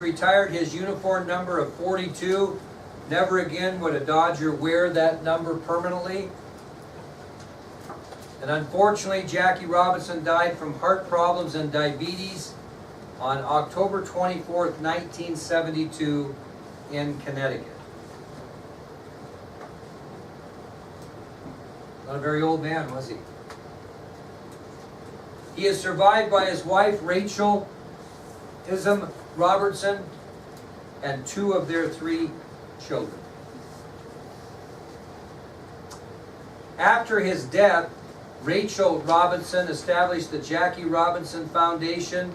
Retired his uniform number of 42. Never again would a Dodger wear that number permanently. And unfortunately, Jackie Robinson died from heart problems and diabetes on October 24th, 1972 in Connecticut. Not a very old man, was he? He is survived by his wife, Rachel Edsel Robertson, and 2 of their 3 children. After his death, Rachel Robinson established the Jackie Robinson Foundation,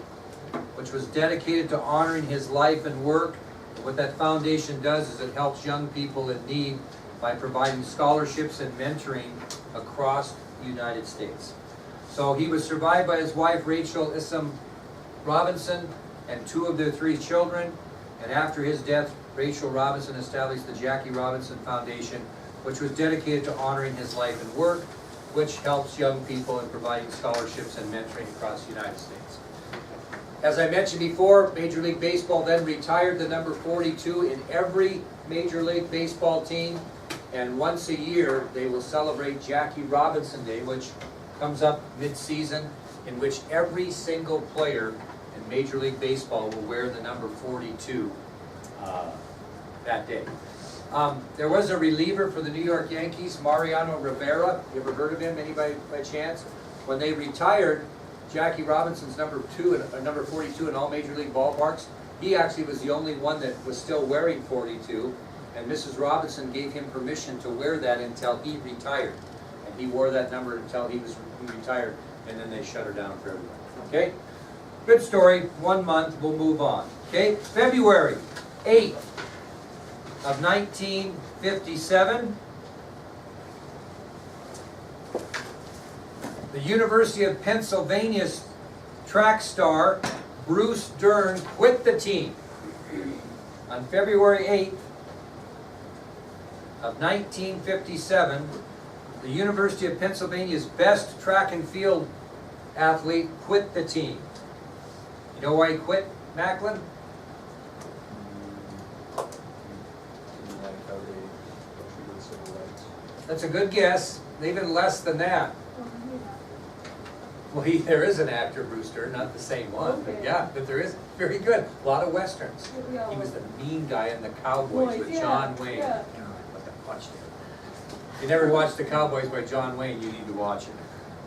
which was dedicated to honoring his life and work. What that foundation does is it helps young people in need by providing scholarships and mentoring across the United States. So he was survived by his wife, Rachel Edsel Robinson, and 2 of their 3 children. And after his death, Rachel Robinson established the Jackie Robinson Foundation, which was dedicated to honoring his life and work, which helps young people in providing scholarships and mentoring across the United States. As I mentioned before, Major League Baseball then retired the number 42 in every Major League Baseball team. And once a year, they will celebrate Jackie Robinson Day, which comes up mid-season, in which every single player in Major League Baseball will wear the number 42 that day. There was a reliever for the New York Yankees, Mariano Rivera. You ever heard of him? Anybody by chance? When they retired Jackie Robinson's number 42 in all Major League ballparks, he actually was the only one that was still wearing 42, and Mrs. Robinson gave him permission to wear that until he retired. And he wore that number until he retired, and then they shut her down for everyone. Okay? Good story. 1 month. We'll move on. Okay? February 8th of 1957. The University of Pennsylvania's track star, Bruce Dern, quit the team. On February 8th of 1957, the University of Pennsylvania's best track and field athlete quit the team. You know why he quit, Macklin? That's a good guess. Even less than that. Well, there is an actor, Bruce Dern, not the same one, but yeah, but there is. Very good. A lot of westerns. He was the mean guy in the Cowboys with John Wayne. God, what the watched it. If you never watched the Cowboys by John Wayne, you need to watch it.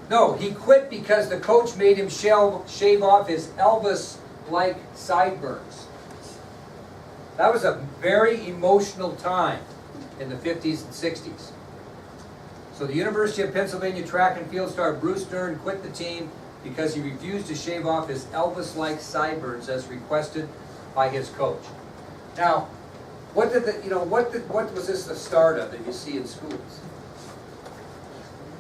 No, he quit because the coach made him shave off his Elvis-like sideburns. That was a very emotional time in the 50s and 60s. So the University of Pennsylvania track and field star Bruce Dern quit the team because he refused to shave off his Elvis-like sideburns as requested by his coach. Now, what was this the start of that you see in schools?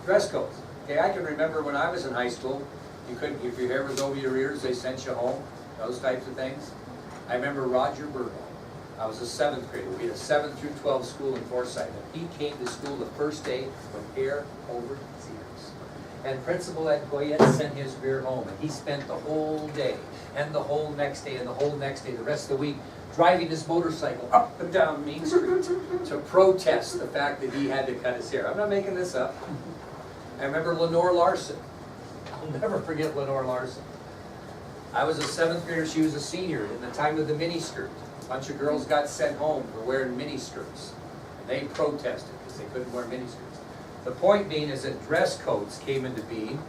Dress codes. Okay, I can remember when I was in high school, you couldn't, if your hair was over your ears, they sent you home. Those types of things. I remember Roger Byrd. I was a 7th grader. We had a 7 through 12 school in Forsyth. And he came to school the first day with hair over his ears. And Principal Ed Goyette sent his beer home. And he spent the whole day, and the whole next day, and the whole next day, the rest of the week, driving his motorcycle up and down Main Street to protest the fact that he had to cut his hair. I'm not making this up. I remember Lenore Larson. I'll never forget Lenore Larson. I was a 7th grader. She was a senior in the time of the miniskirt. A bunch of girls got sent home for wearing miniskirts. And they protested because they couldn't wear miniskirts. The point being is that dress codes came into being,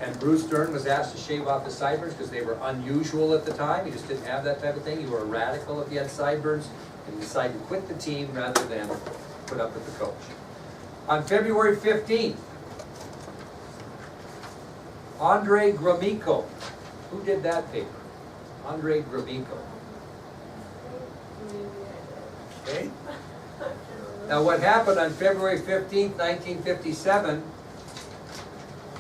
and Bruce Dern was asked to shave off his sideburns because they were unusual at the time. He just didn't have that type of thing. You were a radical if you had sideburns, and he decided to quit the team rather than put up with the coach. On February 15th, Andre Gromyko. Who did that paper? Andre Gromyko. Okay. Now what happened on February 15th, 1957,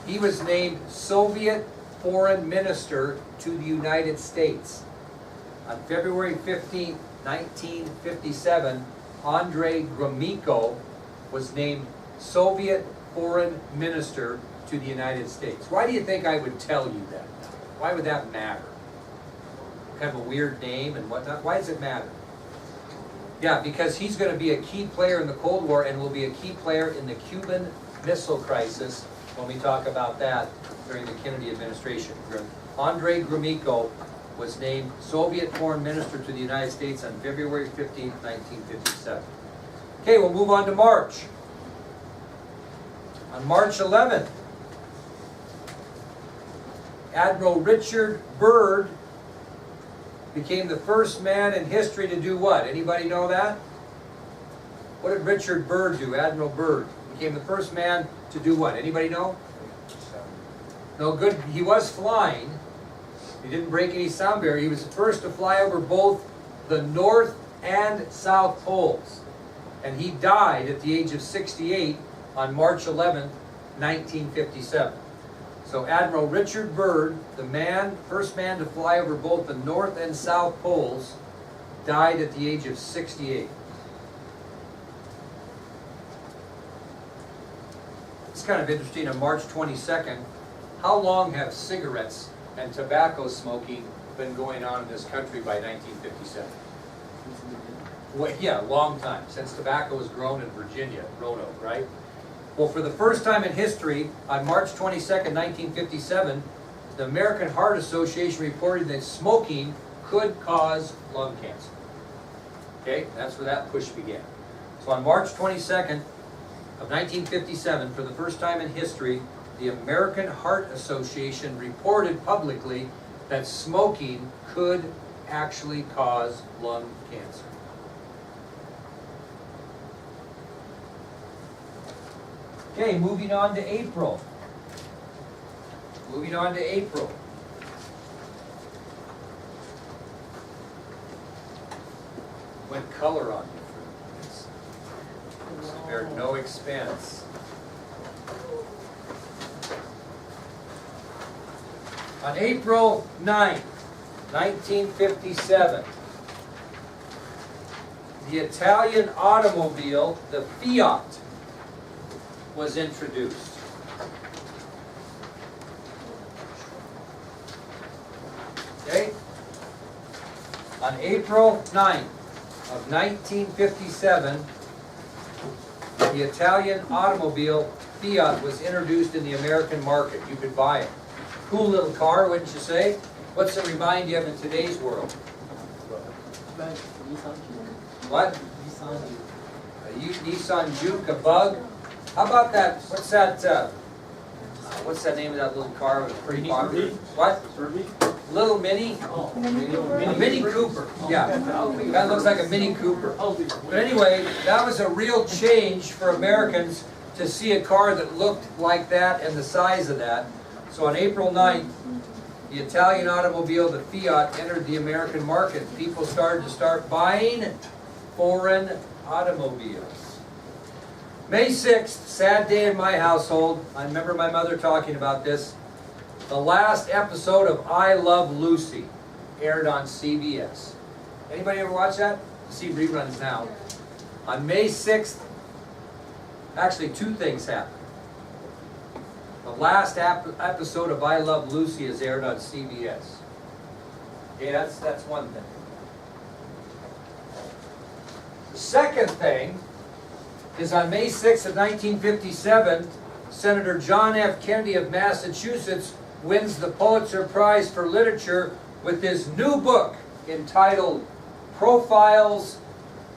he was named Soviet Foreign Minister to the United States. On February 15th, 1957, Andre Gromyko was named Soviet Foreign Minister to the United States. Why do you think I would tell you that? Why would that matter? kind of a weird name and whatnot. Why does it matter? Yeah, because he's going to be a key player in the Cold War and will be a key player in the Cuban Missile Crisis when we talk about that during the Kennedy administration. Andrei Gromyko was named Soviet Foreign Minister to the United States on February 15, 1957. Okay, we'll move on to March. On March 11th, Admiral Richard Byrd became the first man in history to do what? Anybody know that? What did Richard Byrd do? Admiral Byrd became the first man to do what? Anybody know? No good. He was flying. He didn't break any sound barrier. He was the first to fly over both the North and South Poles. And he died at the age of 68 on March 11, 1957. So Admiral Richard Byrd, the first man to fly over both the North and South Poles, died at the age of 68. It's kind of interesting. On March 22nd, how long have cigarettes and tobacco smoking been going on in this country by 1957? Well, yeah, a long time, since tobacco was grown in Virginia, Roanoke, right? Well, for the first time in history, on March 22nd, 1957, the American Heart Association reported that smoking could cause lung cancer. Okay, that's where that push began. So on March 22nd of 1957, for the first time in history, the American Heart Association reported publicly that smoking could actually cause lung cancer. Okay, moving on to April. Moving on to April. Went color on you for this. Spared no expense. On April 9th, 1957, the Italian automobile, the Fiat, was introduced. Okay? On April 9th of 1957, the Italian automobile Fiat was introduced in the American market. You could buy it. Cool little car, wouldn't you say? What's it remind you of in today's world? What? A Nissan Juke, a Bug. How about that? What's that name of that little car? It was pretty popular. What? Little Mini? A Mini Cooper. Yeah. That looks like a Mini Cooper. But anyway, that was a real change for Americans to see a car that looked like that and the size of that. So on April 9th, the Italian automobile, the Fiat, entered the American market. People started to buying foreign automobiles. May 6th, sad day in my household. I remember my mother talking about this. The last episode of I Love Lucy aired on CBS. Anybody ever watch that? I see reruns now. On May 6th, actually two things happened. The last episode of I Love Lucy is aired on CBS. Okay, that's one thing. The second thing is on May 6th of 1957, Senator John F. Kennedy of Massachusetts wins the Pulitzer Prize for Literature with his new book entitled Profiles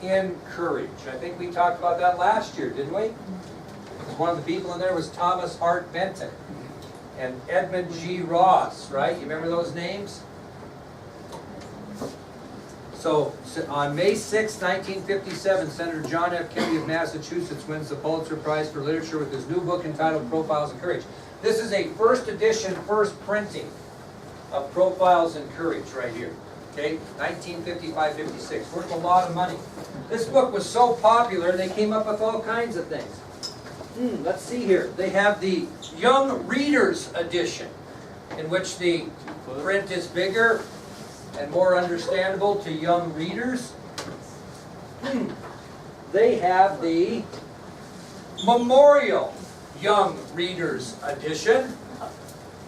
in Courage. I think we talked about that last year, didn't we? One of the people in there was Thomas Hart Benton and Edmund G. Ross, right? You remember those names? So on May 6, 1957, Senator John F. Kennedy of Massachusetts wins the Pulitzer Prize for Literature with his new book entitled Profiles in Courage. This is a first edition, first printing of Profiles in Courage right here. Okay, 1955-56, worth a lot of money. This book was so popular, they came up with all kinds of things. Let's see here. They have the Young Readers Edition, in which the print is bigger and more understandable to young readers. They have the Memorial Young Readers Edition,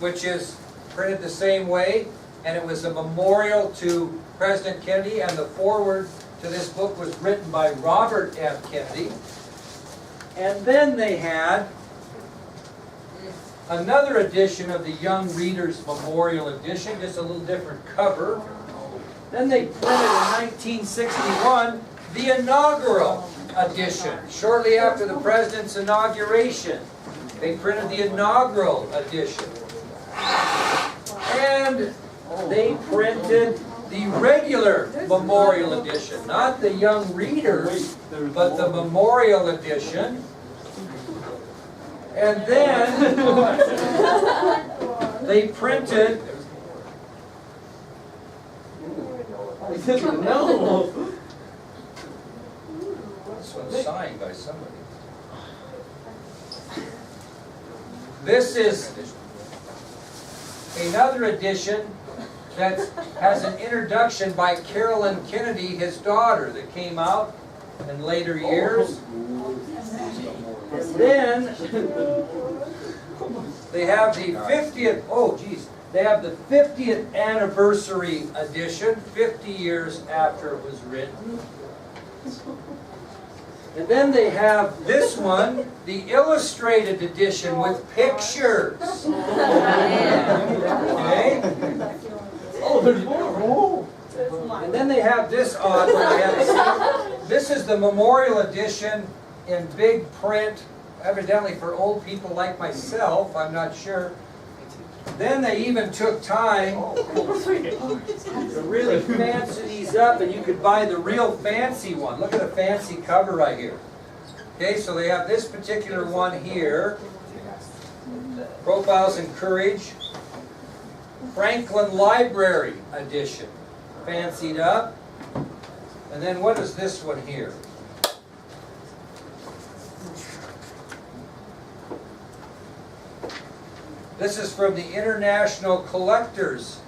which is printed the same way and it was a memorial to President Kennedy, and the foreword to this book was written by Robert F. Kennedy. And then they had another edition of the Young Readers Memorial Edition, just a little different cover. Then they printed in 1961 the inaugural edition. Shortly after the President's inauguration, they printed the inaugural edition. And they printed the regular Memorial Edition, not the Young Readers, but the Memorial Edition. And then they printed No. This one's signed by somebody. This is another edition that has an introduction by Carolyn Kennedy, his daughter, that came out in later years. And then they have the 50th, oh geez, they have the 50th anniversary edition, 50 years after it was written. And then they have this one, the illustrated edition with pictures. Okay? Oh, there's more. And then they have this odd one. This is the Memorial Edition in big print, evidently for old people like myself, I'm not sure. Then they even took time to really fancy these up, and you could buy the real fancy one. Look at the fancy cover right here. Okay, so they have this particular one here, Profiles in Courage, Franklin Library Edition, fancied up. And then what is this one here? This is from the International Collectors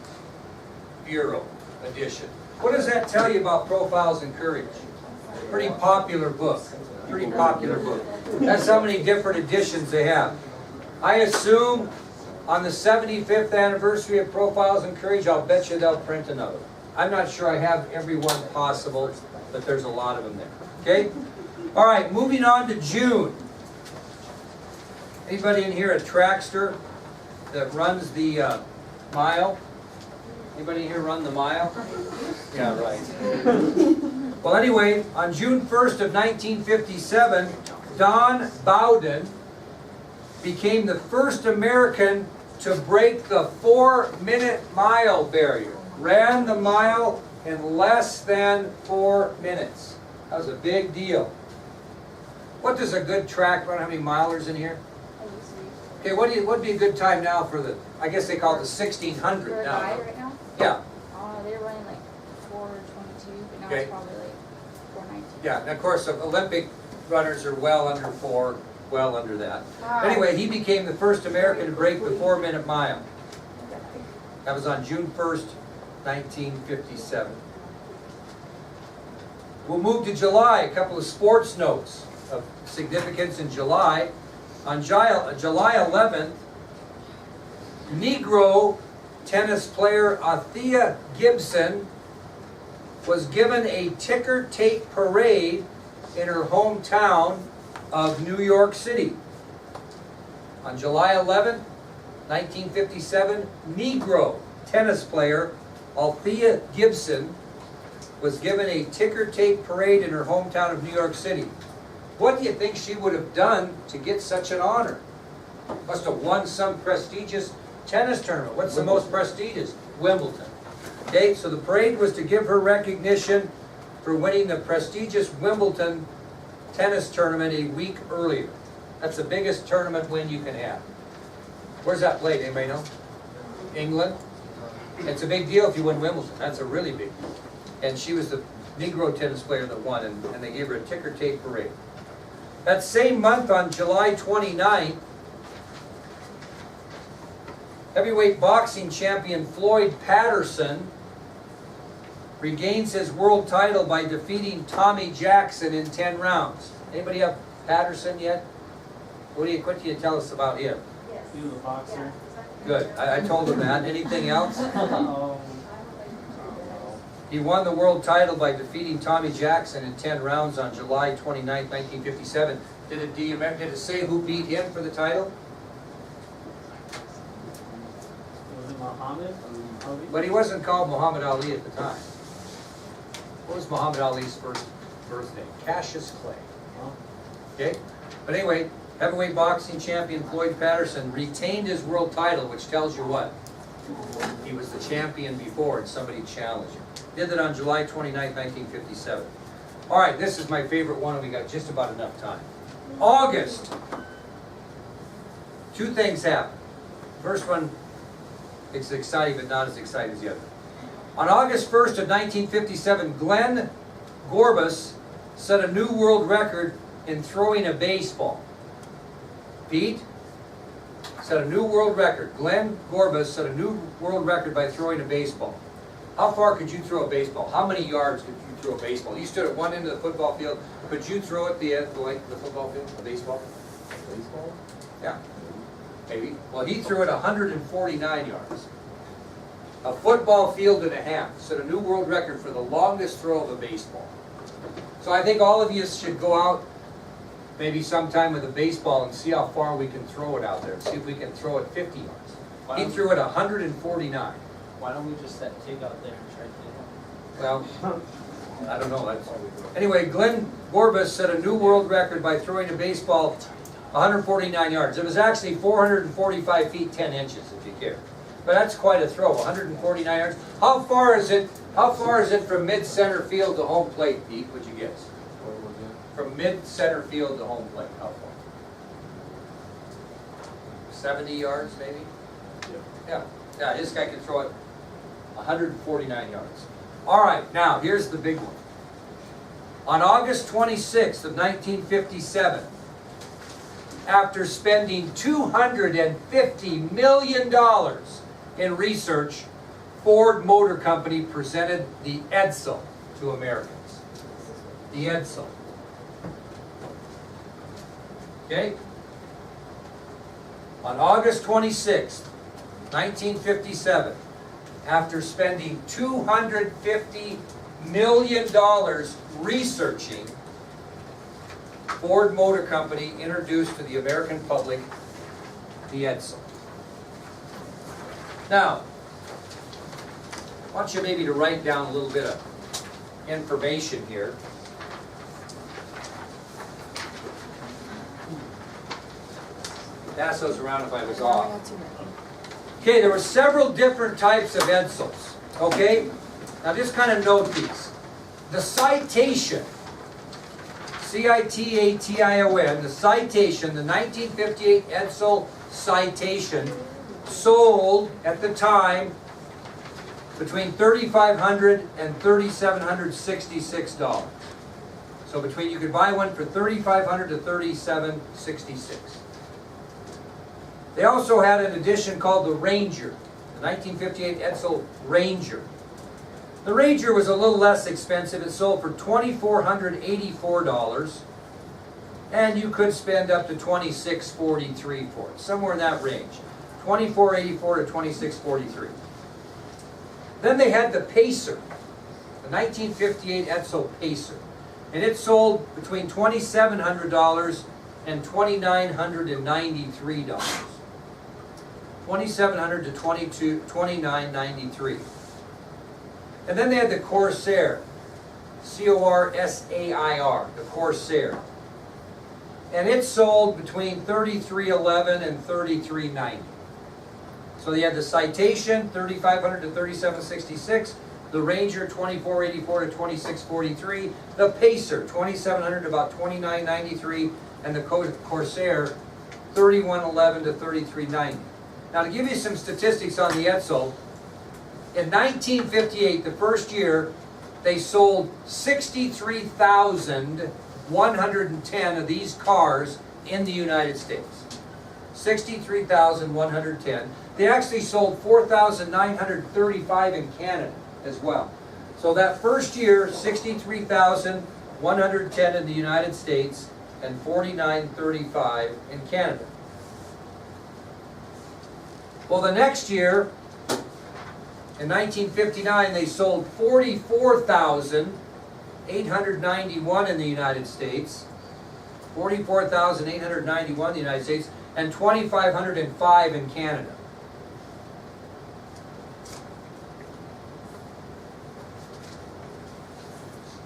Bureau edition. What does that tell you about Profiles in Courage? Pretty popular book. Pretty popular book. That's how many different editions they have. I assume on the 75th anniversary of Profiles in Courage, I'll bet you they'll print another. I'm not sure I have every one possible, but there's a lot of them there. Okay? All right, moving on to June. Anybody in here a trackster that runs the mile? Anybody here run the mile? Yeah, right. Well, anyway, on June 1st of 1957, Don Bowden became the first American to break the 4-minute mile barrier. Ran the mile in less than 4 minutes. That was a big deal. What does a good track run? How many milers in here? Okay, what'd be a good time now for the, I guess they call it the 1600 now. Right now? Yeah. They're running like 4:22, but now Okay. it's probably like 4:19. Yeah, and of course, Olympic runners are well under 4, well under that. Anyway, he became the first American to break the 4-minute mile. That was on June 1st, 1957. We'll move to July, a couple of sports notes of significance in July. On July 11th, Negro tennis player Althea Gibson was given a ticker tape parade in her hometown of New York City. On July 11th, 1957, Negro tennis player Althea Gibson was given a ticker tape parade in her hometown of New York City. What do you think she would have done to get such an honor? Must have won some prestigious tennis tournament. What's the most prestigious? Wimbledon. Okay, so the parade was to give her recognition for winning the prestigious Wimbledon tennis tournament a week earlier. That's the biggest tournament win you can have. Where's that played? Anybody know? England. It's a big deal if you win Wimbledon. That's a really big deal. And she was the Negro tennis player that won, and they gave her a ticker tape parade. That same month, on July 29th, heavyweight boxing champion Floyd Patterson regains his world title by defeating Tommy Jackson in 10 rounds. Anybody have Patterson yet? What do you tell us about him? He was a boxer. Good. I told him that. Anything else? He won the world title by defeating Tommy Jackson in 10 rounds on July 29, 1957. Did it say who beat him for the title? Was it Muhammad? Ali? But he wasn't called Muhammad Ali at the time. What was Muhammad Ali's first birthday? Cassius Clay. Huh? Okay? But anyway, heavyweight boxing champion Floyd Patterson retained his world title, which tells you what? He was the champion before and somebody challenged him. Did that on July 29, 1957. All right, this is my favorite one, and we got just about enough time. August. Two things happened. First one, it's exciting, but not as exciting as the other. On August 1st of 1957, Glenn Gorbus set a new world record in throwing a baseball. Pete set a new world record. Glenn Gorbus set a new world record by throwing a baseball. How far could you throw a baseball? How many yards could you throw a baseball? You stood at one end of the football field. Could you throw it the length of the football field? A baseball? Baseball? Yeah. Maybe. Well, he threw it 149 yards. A football field and a half. Set a new world record for the longest throw of a baseball. So I think all of you should go out maybe sometime with a baseball and see how far we can throw it out there. See if we can throw it 50 yards. He threw it 149. Why don't we just set Tig out there and try to get him? Well, I don't know. Anyway, Glenn Gorbus set a new world record by throwing a baseball 149 yards. It was actually 445 feet 10 inches, if you care. But that's quite a throw, 149 yards. How far is it? How far is it from mid-center field to home plate, Pete? Would you guess? From mid-center field to home plate, how far? 70 yards, maybe? Yeah. Yeah, this guy can throw it 149 yards. All right, now here's the big one. On August 26th of 1957, after spending $250 million in research, Ford Motor Company presented the Edsel to Americans. The Edsel. Okay? On August 26th, 1957, after spending $250 million researching, Ford Motor Company introduced to the American public the Edsel. Now, I want you maybe to write down a little bit of information here. Pass those around if I was off. Okay, there were several different types of Edsels. Okay? Now just kind of note these. The citation, C-I-T-A-T-I-O-N, the citation, the 1958 Edsel citation, sold at the time between $3,500 and $3,766. So between, you could buy one for $3,500 to $3,766. They also had an edition called the Ranger, the 1958 Edsel Ranger. The Ranger was a little less expensive. It sold for $2,484, and you could spend up to $2,643 for it, somewhere in that range, $2,484 to $2,643. Then they had the Pacer, the 1958 Edsel Pacer, and it sold between $2,700 and $2,993. $2,700 to $2,993. And then they had the Corsair, C-O-R-S-A-I-R, the Corsair. And it sold between $3,311 and $3,390. So they had the Citation, $3,500 to $3,766, the Ranger, $2,484 to $2,643, the Pacer, $2,700 to about $2,993, and the Corsair, $3,111 to $3,390. Now to give you some statistics on the Edsel, in 1958, the first year, they sold 63,110 of these cars in the United States. 63,110. They actually sold 4,935 in Canada as well. So that first year, 63,110 in the United States and 4,935 in Canada. Well, the next year, in 1959, they sold 44,891 in the United States. 44,891 in the United States, and 2,505 in Canada.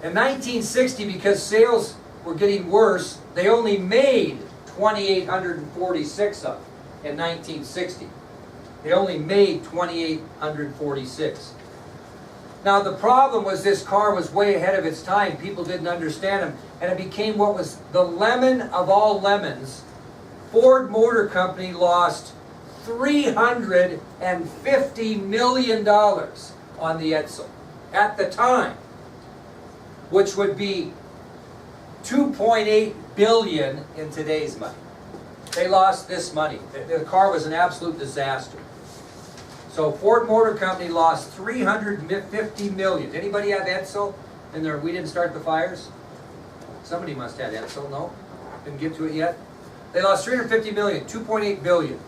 In 1960, because sales were getting worse, they only made 2,846 of them in 1960. They only made 2,846. Now the problem was this car was way ahead of its time. People didn't understand them, and it became what was the lemon of all lemons. Ford Motor Company lost $350 million on the Edsel at the time, which would be $2.8 billion in today's money. They lost this money. The car was an absolute disaster. So Ford Motor Company lost $350 million. Anybody have Edsel in there? We didn't start the fires? Somebody must have Edsel, no? Didn't get to it yet? They lost $350 million, $2.8 billion.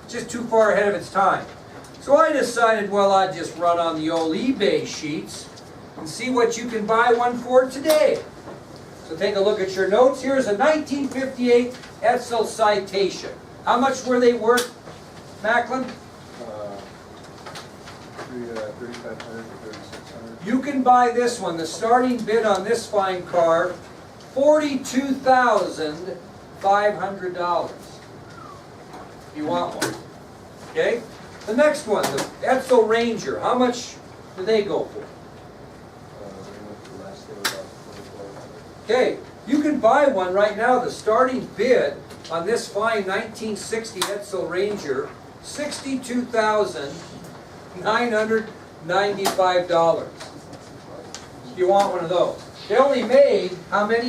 Just too far ahead of its time. So I decided, well, I'd just run on the old eBay sheets and see what you can buy one for today. So take a look at your notes. Here's a 1958 Edsel Citation. How much were they worth, Macklin? 3,500 to 3,600. You can buy this one. The starting bid on this fine car, $42,500. You want one. Okay? The next one, the Edsel Ranger. How much do they go for? Okay, you can buy one right now. The starting bid on this fine 1960 Edsel Ranger, $62,995. You want one of those. They only made how many?